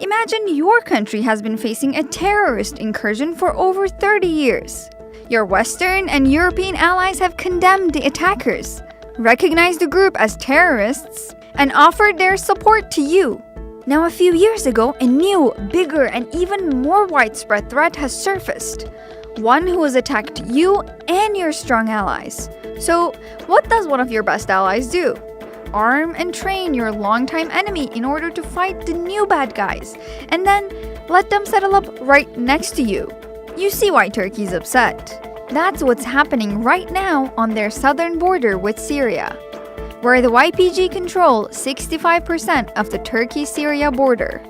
Imagine your country has been facing a terrorist incursion for over 30 years. Your Western and European allies have condemned the attackers, recognized the group as terrorists, and offered their support to you. Now, a few years ago, a new, bigger, and even more widespread threat has surfaced. One who has attacked you and your strong allies. So, what does one of your best allies do? Arm and train your longtime enemy in order to fight the new bad guys, and then let them settle up right next to you. You see why Turkey's upset. That's what's happening right now on their southern border with Syria, where the YPG control 65% of the Turkey-Syria border.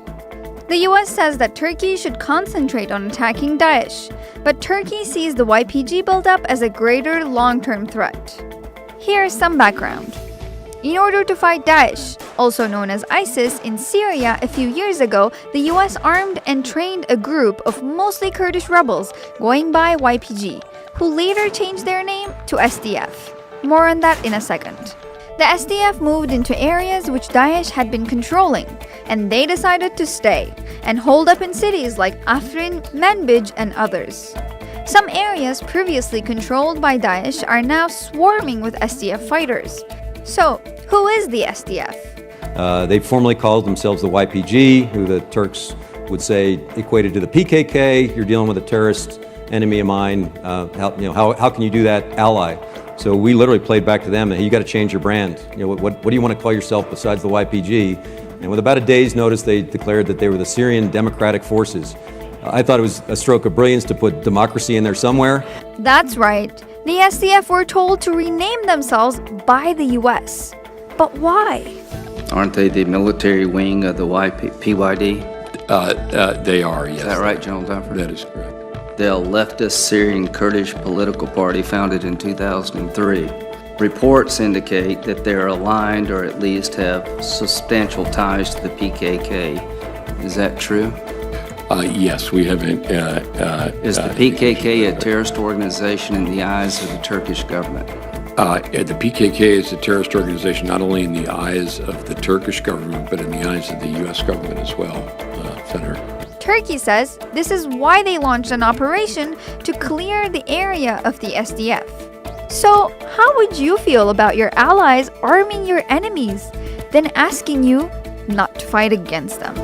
The US says that Turkey should concentrate on attacking Daesh, but Turkey sees the YPG buildup as a greater long-term threat. Here's some background. In order to fight Daesh, also known as ISIS, in Syria a few years ago, the US armed and trained a group of mostly Kurdish rebels going by YPG, who later changed their name to SDF. More on that in a second. The SDF moved into areas which Daesh had been controlling, and they decided to stay and hold up in cities like Afrin, Manbij, and others. Some areas previously controlled by Daesh are now swarming with SDF fighters. So, who is the SDF? They formerly called themselves the YPG, who the Turks would say equated to the PKK. You're dealing with a terrorist enemy of mine. How can you do that, ally? So we literally played back to them, hey, you got to change your brand. What do you want to call yourself besides the YPG? And with about a day's notice, they declared that they were the Syrian Democratic Forces. I thought it was a stroke of brilliance to put democracy in there somewhere. That's right. The SDF were told to rename themselves by the US. But why? Aren't they the military wing of the PYD? They are, yes. Is that right, General Duffer? That is correct. The leftist Syrian Kurdish political party founded in 2003. Reports indicate that they're aligned or at least have substantial ties to the PKK. Is that true? Yes, we have. Is the PKK a terrorist organization in the eyes of the Turkish government? The PKK is a terrorist organization not only in the eyes of the Turkish government, but in the eyes of the U.S. government as well, Senator. Turkey says this is why they launched an operation to clear the area of the SDF. So, how would you feel about your allies arming your enemies, then asking you not to fight against them?